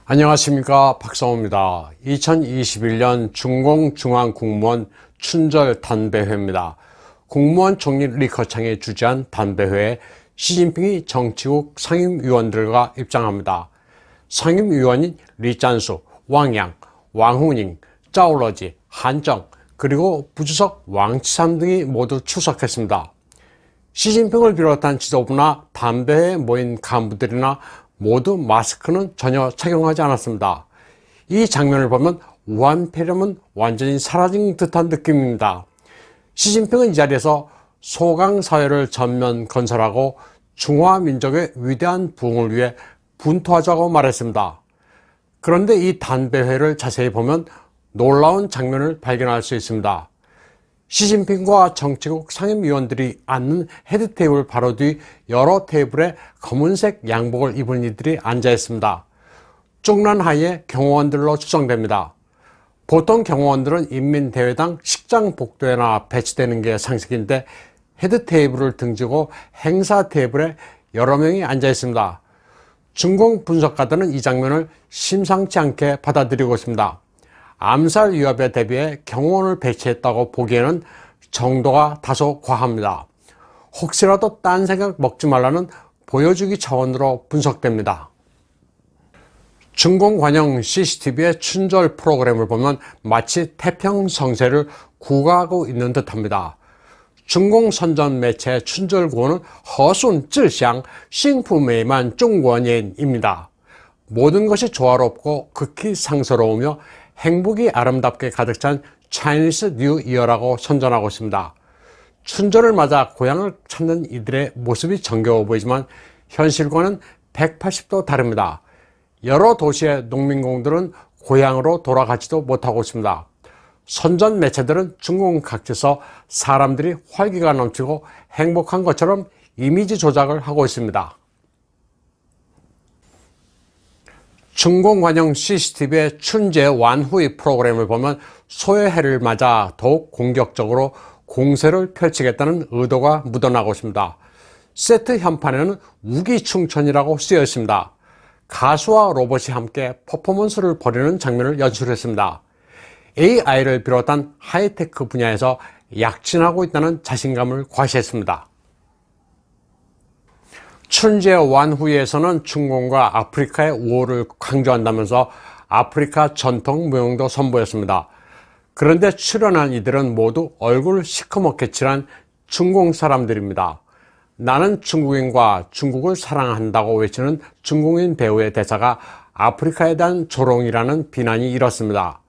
안녕하십니까, 박성호입니다. 2021년 중공중앙공무원 춘절 단배회입니다. 국무원 총리 리커창이 주재한 단배회에 시진핑이 정치국 상임위원들과 입장합니다. 상임위원인 리짠수, 왕양, 왕후닝, 짜오러지, 한정, 그리고 부주석 왕치산 등이 모두 출석했습니다. 시진핑을 비롯한 지도부나 단배회에 모인 간부들이나 모두 마스크는 전혀 착용하지 않았습니다. 이 장면을 보면 우한 폐렴은 완전히 사라진 듯한 느낌입니다. 시진핑은 이 자리에서 소강사회를 전면 건설하고 중화민족의 위대한 부흥을 위해 분투하자고 말했습니다. 그런데 이 단배회를 자세히 보면 놀라운 장면을 발견할 수 있습니다. 시진핑과 정치국 상임위원들이 앉는 헤드 테이블 바로 뒤 여러 테이블에 검은색 양복을 입은 이들이 앉아 있습니다. 중란 하에 경호원들로 추정됩니다. 보통 경호원들은 인민대회당 식장 복도에나 배치되는 게 상식인데 헤드 테이블을 등지고 행사 테이블에 여러 명이 앉아 있습니다. 중공 분석가들은 이 장면을 심상치 않게 받아들이고 있습니다. 암살 위협에 대비해 경호원을 배치했다고 보기에는 정도가 다소 과합니다. 혹시라도 딴 생각 먹지 말라는 보여주기 차원으로 분석됩니다. 중공 관영 CCTV의 춘절 프로그램을 보면 마치 태평성세를 구가하고 있는 듯합니다. 중공 선전 매체 춘절구호는 허순, 쯔샹, 싱푸메이만 중원인입니다. 모든 것이 조화롭고 극히 상서로우며 행복이 아름답게 가득 찬 차이니스 뉴 이어라고 선전하고 있습니다. 춘절을 맞아 고향을 찾는 이들의 모습이 정겨워 보이지만 현실과는 180도 다릅니다. 여러 도시의 농민공들은 고향으로 돌아가지도 못하고 있습니다. 선전 매체들은 중공 각지에서 사람들이 활기가 넘치고 행복한 것처럼 이미지 조작을 하고 있습니다. 중공 관영 CCTV의 춘제 완후의 프로그램을 보면 소해해를 맞아 더욱 공격적으로 공세를 펼치겠다는 의도가 묻어나고 있습니다. 세트 현판에는 우기충천이라고 쓰여 있습니다. 가수와 로봇이 함께 퍼포먼스를 벌이는 장면을 연출했습니다. AI를 비롯한 하이테크 분야에서 약진하고 있다는 자신감을 과시했습니다. 춘제 완후에서는 중공과 아프리카의 우호를 강조한다면서 아프리카 전통 무용도 선보였습니다. 그런데 출연한 이들은 모두 얼굴 시커멓게 칠한 중공 사람들입니다. 나는 중국인과 중국을 사랑한다고 외치는 중국인 배우의 대사가 아프리카에 대한 조롱이라는 비난이 일었습니다.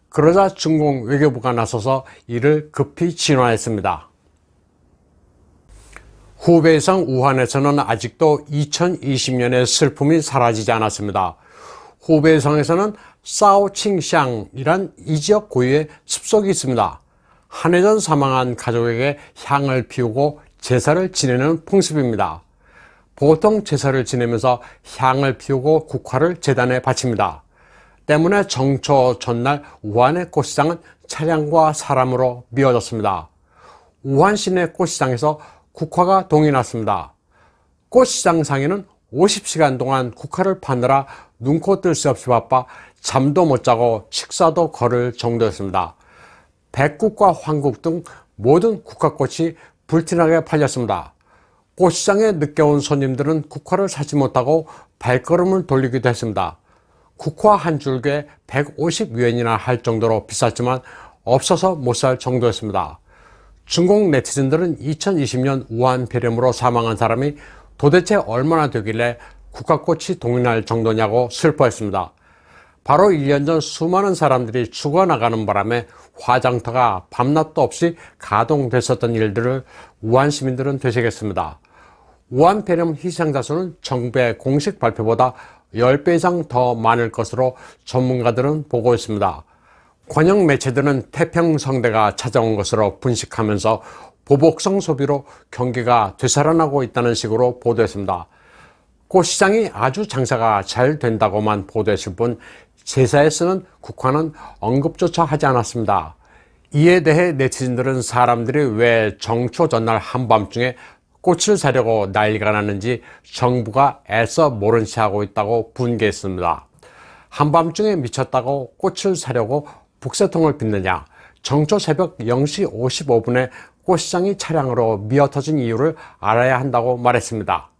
그러자 중공 외교부가 나서서 이를 급히 진화했습니다. 후베이성 우한에서는 아직도 2020년의 슬픔이 사라지지 않았습니다. 후베이성에서는 사오칭샹이란 이 지역 고유의 습속이 있습니다. 한 해 전 사망한 가족에게 향을 피우고 제사를 지내는 풍습입니다. 보통 제사를 지내면서 향을 피우고 국화를 제단에 바칩니다. 때문에 정초 전날 우한의 꽃시장은 차량과 사람으로 미어졌습니다. 우한 시내 꽃시장에서 국화가 동이 났습니다. 꽃시장 상인은 50시간 동안 국화를 파느라 눈코 뜰 새 없이 바빠 잠도 못 자고 식사도 거를 정도였습니다. 백국과 황국 등 모든 국화꽃이 불티나게 팔렸습니다. 꽃시장에 늦게 온 손님들은 국화를 사지 못하고 발걸음을 돌리기도 했습니다. 국화 한 줄기에 150위엔이나 할 정도로 비쌌지만 없어서 못 살 정도였습니다. 중국 네티즌들은 2020년 우한 폐렴으로 사망한 사람이 도대체 얼마나 되길래 국화꽃이 동이 날 정도냐고 슬퍼했습니다. 바로 1년 전 수많은 사람들이 죽어나가는 바람에 화장터가 밤낮도 없이 가동됐었던 일들을 우한 시민들은 되새겼습니다. 우한 폐렴 희생자 수는 정부의 공식 발표보다 10배 이상 더 많을 것으로 전문가들은 보고 있습니다. 관영 매체들은 태평성대가 찾아온 것으로 분식하면서 보복성 소비로 경기가 되살아나고 있다는 식으로 보도했습니다. 꽃시장이 아주 장사가 잘 된다고만 보도했을 뿐 제사에 쓰는 국화는 언급조차 하지 않았습니다. 이에 대해 네티즌들은 사람들이 왜 정초 전날 한밤중에 꽃을 사려고 난리가 났는지 정부가 애써 모른 체 하고 있다고 분개했습니다. 한밤중에 미쳤다고 꽃을 사려고 북새통을 빚느냐, 정초 새벽 0시 55분에 꽃시장이 차량으로 미어터진 이유를 알아야 한다고 말했습니다.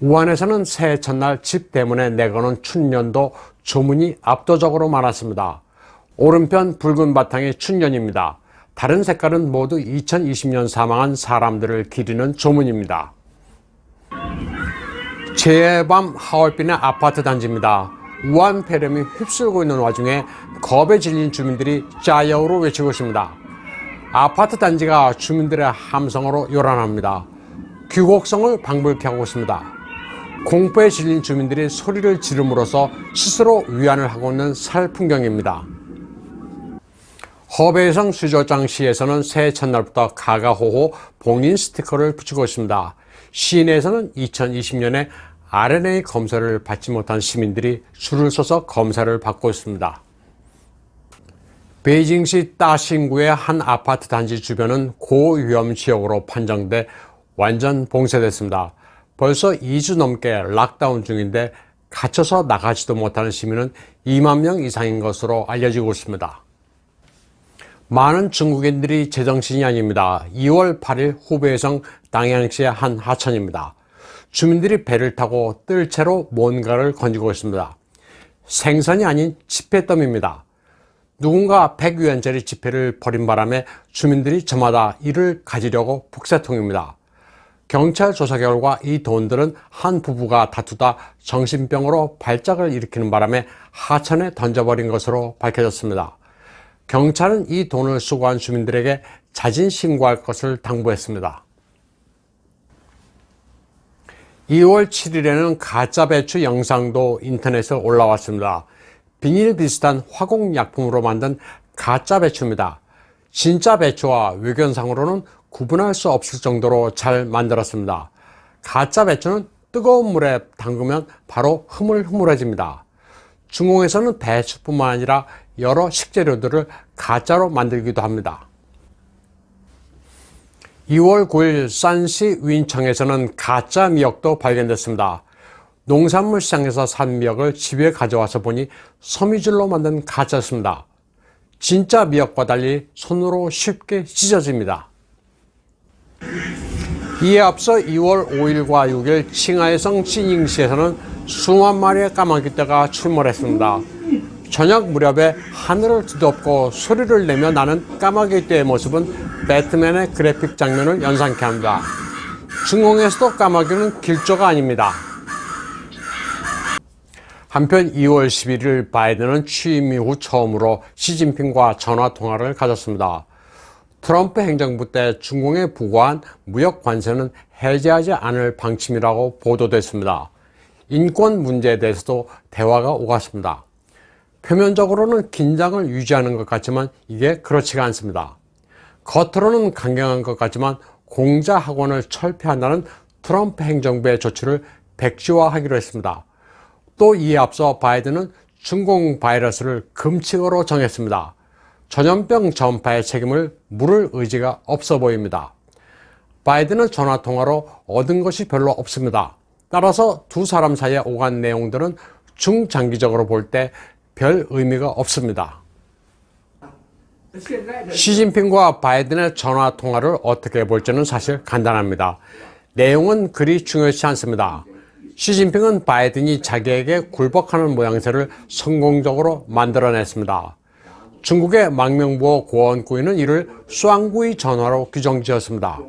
우한에서는 새해 첫날 집 대문에 내거는 춘년도 조문이 압도적으로 많았습니다. 오른편 붉은 바탕이 춘년입니다. 다른 색깔은 모두 2020년 사망한 사람들을 기리는 조문입니다. 재해의 밤 하얼빈의 아파트 단지입니다. 우한 폐렴이 휩쓸고 있는 와중에 겁에 질린 주민들이 짜야오로 외치고 있습니다. 아파트 단지가 주민들의 함성으로 요란합니다. 귀곡성을 방불케 하고 있습니다. 공포에 질린 주민들이 소리를 지름으로써 스스로 위안을 하고 있는 살 풍경입니다. 허베이성 수저장시에서는 새해 첫날부터 가가호호 봉인 스티커를 붙이고 있습니다. 시내에서는 2020년에 RNA 검사를 받지 못한 시민들이 줄을 서서 검사를 받고 있습니다. 베이징시 따신구의 한 아파트 단지 주변은 고위험 지역으로 판정돼 완전 봉쇄됐습니다. 벌써 2주 넘게 락다운 중인데 갇혀서 나가지도 못하는 시민은 2만 명 이상인 것으로 알려지고 있습니다. 많은 중국인들이 제정신이 아닙니다. 2월 8일 후베이성 당양시의 한 하천입니다. 주민들이 배를 타고 뜰채로 뭔가를 건지고 있습니다. 생선이 아닌 지폐더미입니다. 누군가 100위안짜리 지폐를 버린 바람에 주민들이 저마다 이를 가지려고 북새통입니다. 경찰 조사 결과 이 돈들은 한 부부가 다투다 정신병으로 발작을 일으키는 바람에 하천에 던져버린 것으로 밝혀졌습니다. 경찰은 이 돈을 수거한 주민들에게 자진 신고할 것을 당부했습니다. 2월 7일에는 가짜 배추 영상도 인터넷에 올라왔습니다. 비닐 비슷한 화공약품으로 만든 가짜 배추입니다. 진짜 배추와 외견상으로는 구분할 수 없을 정도로 잘 만들었습니다. 가짜 배추는 뜨거운 물에 담그면 바로 흐물흐물해집니다. 중공에서는 배추뿐만 아니라 여러 식재료들을 가짜로 만들기도 합니다. 2월 9일 산시 윈청에서는 가짜 미역도 발견됐습니다. 농산물 시장에서 산 미역을 집에 가져와서 보니 섬유질로 만든 가짜였습니다. 진짜 미역과 달리 손으로 쉽게 찢어집니다. 이에 앞서 2월 5일과 6일 칭하이성 찌닝시에서는 수만 마리의 까마귀떼가 출몰했습니다. 저녁 무렵에 하늘을 뒤덮고 소리를 내며 나는 까마귀떼의 모습은 배트맨의 그래픽 장면을 연상케 합니다. 중공에서도 까마귀는 길조가 아닙니다. 한편 2월 11일 바이든은 취임 이후 처음으로 시진핑과 전화통화를 가졌습니다. 트럼프 행정부 때 중공에 부과한 무역 관세는 해제하지 않을 방침이라고 보도됐습니다. 인권 문제에 대해서도 대화가 오갔습니다. 표면적으로는 긴장을 유지하는 것 같지만 이게 그렇지가 않습니다. 겉으로는 강경한 것 같지만 공자 학원을 철폐한다는 트럼프 행정부의 조치를 백지화하기로 했습니다. 또 이에 앞서 바이든은 중공 바이러스를 금칙어로 정했습니다. 전염병 전파의 책임을 물을 의지가 없어 보입니다. 바이든은 전화통화로 얻은 것이 별로 없습니다. 따라서 두 사람 사이에 오간 내용들은 중장기적으로 볼 때 별 의미가 없습니다. 시진핑과 바이든의 전화통화를 어떻게 볼지는 사실 간단합니다. 내용은 그리 중요치 않습니다. 시진핑은 바이든이 자기에게 굴복하는 모양새를 성공적으로 만들어냈습니다. 중국의 망명부호 고원구이는 이를 쏘앙구이 전화로 규정지었습니다.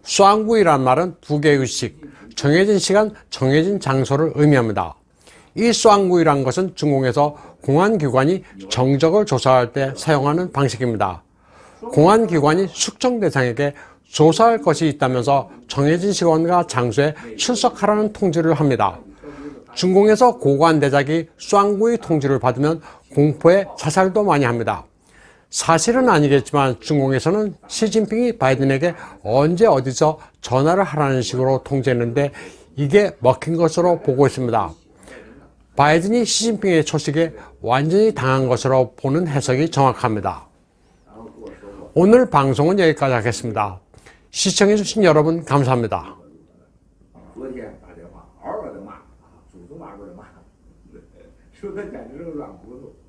쏘앙구이란 말은 두 개의 의식, 정해진 시간, 정해진 장소를 의미합니다. 이 쏘앙구이란 것은 중공에서 공안기관이 정적을 조사할 때 사용하는 방식입니다. 공안기관이 숙청 대상에게 조사할 것이 있다면서 정해진 시간과 장소에 출석하라는 통지를 합니다. 중공에서 고관 대작이 쏘앙구이 통지를 받으면 공포에 자살도 많이 합니다. 사실은 아니겠지만 중공에서는 시진핑이 바이든에게 언제 어디서 전화를 하라는 식으로 통지했는데 이게 먹힌 것으로 보고 있습니다. 바이든이 시진핑의 초식에 완전히 당한 것으로 보는 해석이 정확합니다. 오늘 방송은 여기까지 하겠습니다. 시청해주신 여러분 감사합니다. 추워서 자리를 안 보도